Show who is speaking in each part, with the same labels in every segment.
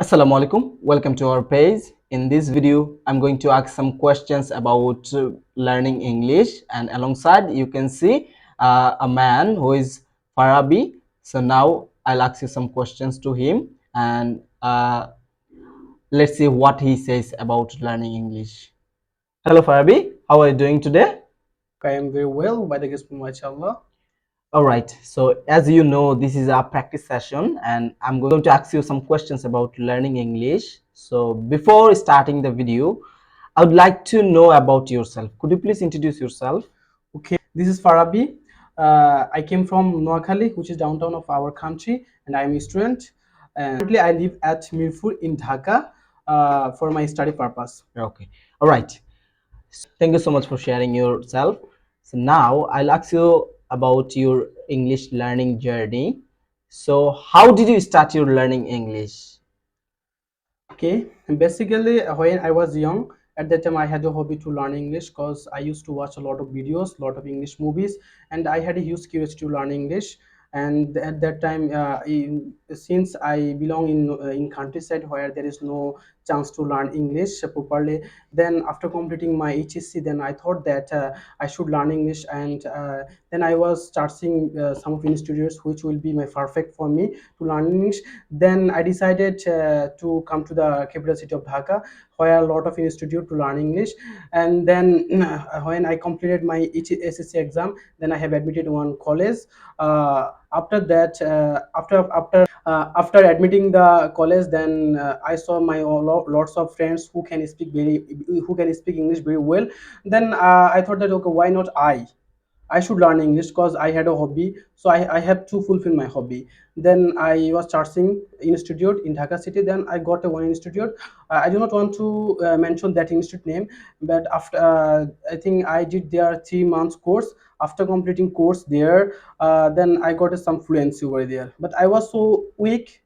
Speaker 1: Assalamu alaikum. Welcome to our page. In this video, I'm going to ask some questions about learning English, and alongside you can see a man who is Farabi. So now I'll ask you some questions to him, and let's see what he says about learning English. Hello Farabi, how are you doing today?
Speaker 2: I am very well by the grace of MashaAllah.
Speaker 1: All right, so as you know, this is our practice session, and I'm going to ask you some questions about learning English. So, before starting the video, I would like to know about yourself. Could you please introduce yourself?
Speaker 2: Okay, this is Farabi. I came from Noakhali, which is downtown of our country, and I am a student. And currently, I live at Mirpur in Dhaka for my study purpose.
Speaker 1: Okay, all right. Thank you so much for sharing yourself. So, now I'll ask you about your English learning journey. So, how did you start your learning English?
Speaker 2: Okay, and basically, when I was young, at that time I had a hobby to learn English because I used to watch a lot of videos, lot of English movies, and I had a huge curiosity to learn English. And at that time, since I belong in countryside where there is no chance to learn English properly, then after completing my HSC, then I thought that I should learn English, and then I was searching some of institutes which will be my perfect for me to learn English. Then I decided to come to the capital city of Dhaka, where a lot of institute to learn English. And then when I completed my SSC exam, then I have admitted one college. After that, after admitting the college, then I saw my lots of friends who can speak English very well. Then I thought that, okay, why not I should learn English because I had a hobby. So I have to fulfill my hobby. Then I was searching institute in Dhaka city. Then I got a one institute. I do not want to mention that institute name, but after I think I did their 3 months course. After completing course there, then I got some fluency over there. But I was so weak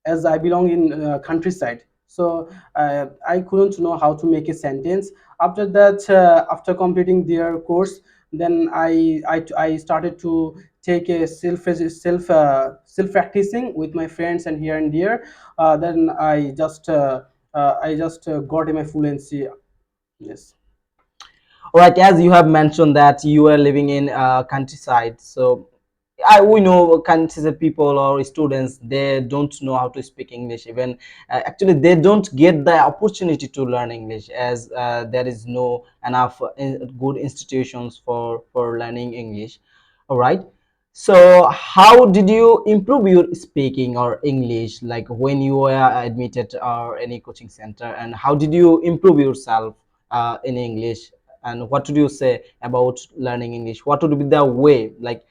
Speaker 2: as I belong in countryside. So I couldn't know how to make a sentence. After that, after completing their course, then I started to take a self practicing with my friends and here and there. Then I just got my fluency. Yes.
Speaker 1: All right, as you have mentioned that you are living in countryside, so we know countryside people or students, they don't know how to speak English. Even actually, they don't get the opportunity to learn English as there is no enough good institutions for learning English. All right. So, how did you improve your speaking or English? Like when you were admitted or any coaching center, and how did you improve yourself in English? And what would you say about learning English? What would be the way? Like,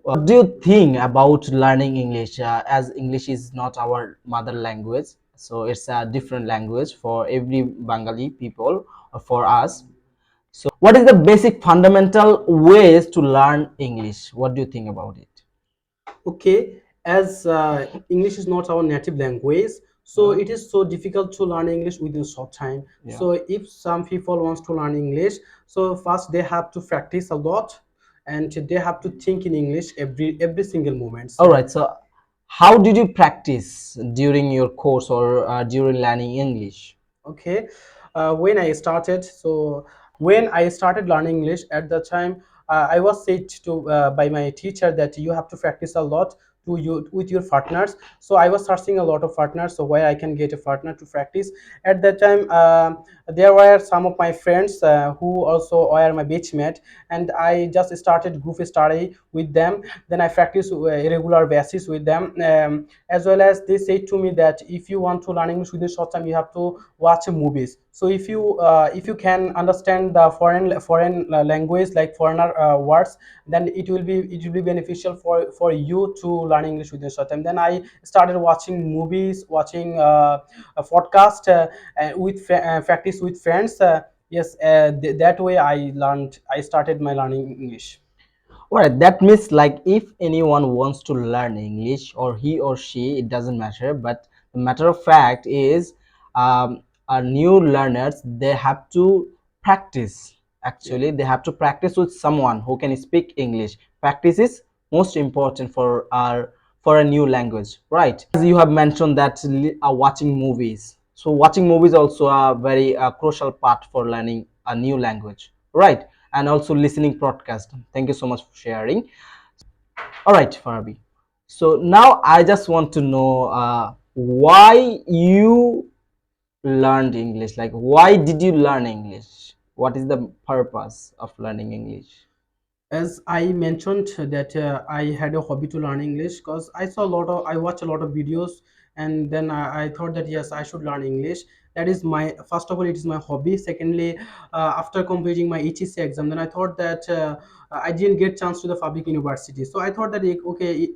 Speaker 1: what do you think about learning English? As English is not our mother language, so it's a different language for every Bengali people or for us. So, what is the basic fundamental ways to learn English? What do you think about it?
Speaker 2: Okay, as English is not our native language, so it is so difficult to learn English within short time.
Speaker 1: Yeah.
Speaker 2: So if some people wants to learn English, so first they have to practice a lot, and they have to think in English every single moment.
Speaker 1: All right. So, how did you practice during your course or during learning English?
Speaker 2: Okay, when I started, so when I started learning English at the time, I was said to by my teacher that you have to practice a lot to you with your partners. So I was searching a lot of partners, so where I can get a partner to practice. At that time, there were some of my friends who also were my batchmate, and I just started group study with them. Then I practiced a regular basis with them, as well as they said to me that if you want to learn English within short time, you have to watch movies. So if you can understand the foreign language like foreigner words, then it will be beneficial for you to learn English within short time. Then I started watching movies, watching a podcast, practice with friends. Yes, that way I started my learning English.
Speaker 1: All right, that means like if anyone wants to learn English or he or she, it doesn't matter. But the matter of fact is, our new learners they have to practice. Actually, they have to practice with someone who can speak English. Practice is most important for our for a new language, right? As you have mentioned that watching movies. So watching movies also a very crucial part for learning a new language, right? And also listening podcast. Thank you so much for sharing. All right, Farabi. So now I just want to know why you learned English. Like, why did you learn English? What is the purpose of learning English?
Speaker 2: As I mentioned that I had a hobby to learn English because I watch a lot of videos, and then I thought that yes, I should learn English. That is my first of all, it is my hobby. Secondly, after completing my HEC exam, then I thought that I didn't get chance to the public university. So I thought that okay,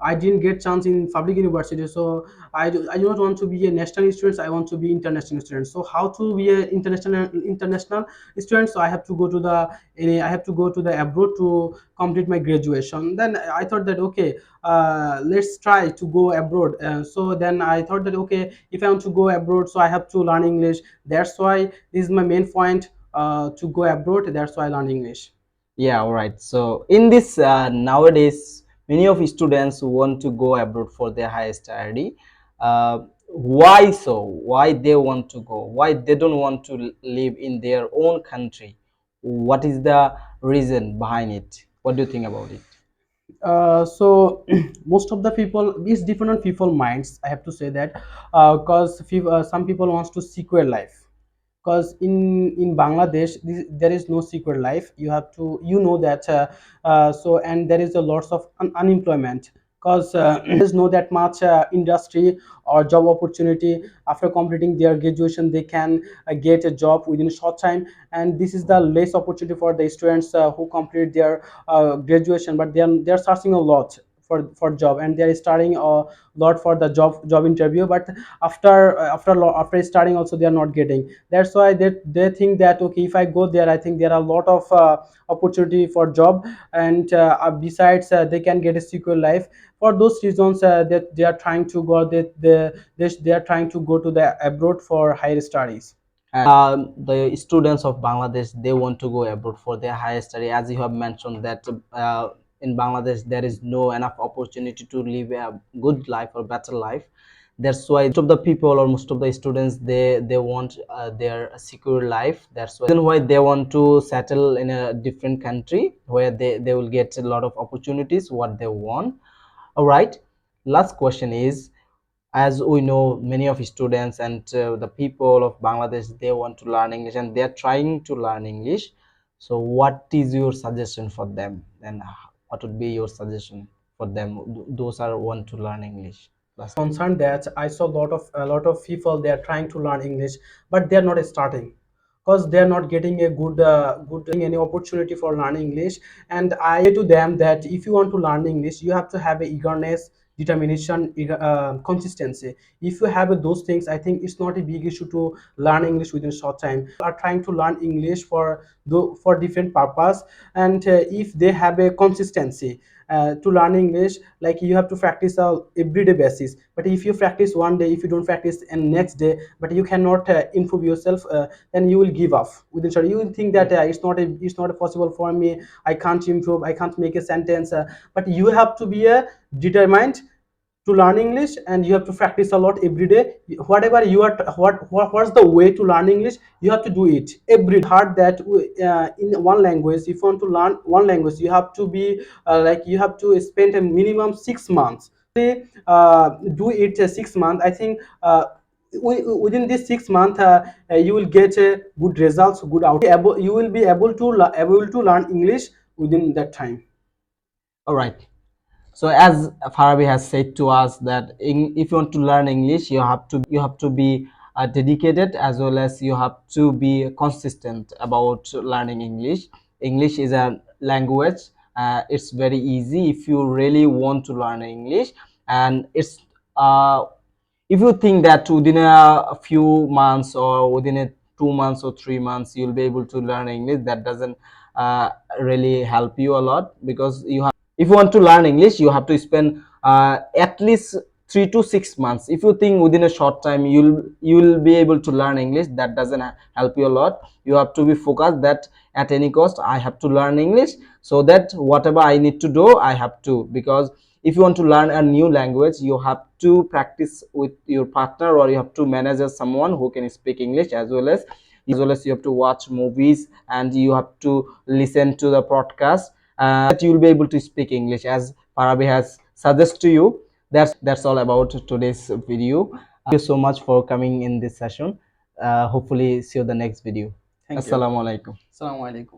Speaker 2: I didn't get chance in public university, so I do not want to be a national student. I want to be international student. So how to be a international student? So I have to go to the I have to go to the abroad to complete my graduation. Then I thought that okay, let's try to go abroad. So then I thought that okay, if I want to go abroad, so I have to learn English. That's why this is my main point, to go abroad. That's why I learn English.
Speaker 1: Yeah, all right. So in this nowadays, many of students want to go abroad for their higher study. Why so? Why they want to go? Why they don't want to live in their own country? What is the reason behind it? What do you think about it?
Speaker 2: So most of the people, it's different on people minds, I have to say that, because some people wants to secure life, because in Bangladesh there is no secret life. You have to, you know that, so and there is a lots of unemployment, because there's no that much industry or job opportunity. After completing their graduation, they can get a job within a short time, and this is the less opportunity for the students who complete their graduation, but they're searching a lot for job, and they're starting a lot for the job interview, but after starting also they are not getting. That's why they think that okay, if I go there, I think there are a lot of opportunity for job, and besides they can get a secure life. For those reasons, that they are trying to go, they are trying to go to the abroad for higher studies.
Speaker 1: The students of Bangladesh, they want to go abroad for their higher study, as you have mentioned that in Bangladesh there is no enough opportunity to live a good life or better life. That's why most of the people or most of the students, they want their secure life. That's why they want to settle in a different country where they will get a lot of opportunities what they want. All right, last question is, as we know, many of students and the people of Bangladesh, they want to learn English and they are trying to learn English. So what is your suggestion for them, and what would be your suggestion for them, those are want to learn English?
Speaker 2: Concerned that I saw a lot of people, they are trying to learn English, but they are not starting, because they are not getting a good any opportunity for learning English. And I say to them that if you want to learn English, you have to have a eagerness, determination, consistency. If you have those things, I think it's not a big issue to learn English within a short time. Are trying to learn English for different purpose, and if they have a consistency to learn English, like you have to practice a everyday basis. But if you practice one day, if you don't practice and next day, but you cannot improve yourself, then you will give up within short. You will think that it's not possible for me. I can't improve. I can't make a sentence. But you have to be determined to learn English, and you have to practice a lot every day. Whatever you are, what's the way to learn English, you have to do it every day. Hard that in one language, if you want to learn one language, you have to be like you have to spend a minimum 6 months. Do it 6 months, I think. Within this 6 months, you will get good results, good out. You will be able to learn English within that time.
Speaker 1: All right. So as Farabi has said to us that if you want to learn English, you have to be dedicated, as well as you have to be consistent about learning English. English is a language. It's very easy if you really want to learn English, and it's if you think that within a few months or within a 2 months or 3 months you'll be able to learn English, that doesn't really help you a lot, because if you want to learn English, you have to spend at least 3 to 6 months. If you think within a short time you'll be able to learn English, that doesn't help you a lot. You have to be focused that at any cost I have to learn English, so that whatever I need to do I have to, because if you want to learn a new language, you have to practice with your partner, or you have to manage as someone who can speak English, as well as you have to watch movies and you have to listen to the podcast, that you will be able to speak English, as Farabi has suggested to you. That's all about today's video. Thank you so much for coming in this session. Hopefully see you the next video.
Speaker 2: Thank you.
Speaker 1: Assalamu alaikum.
Speaker 2: Assalamu alaikum.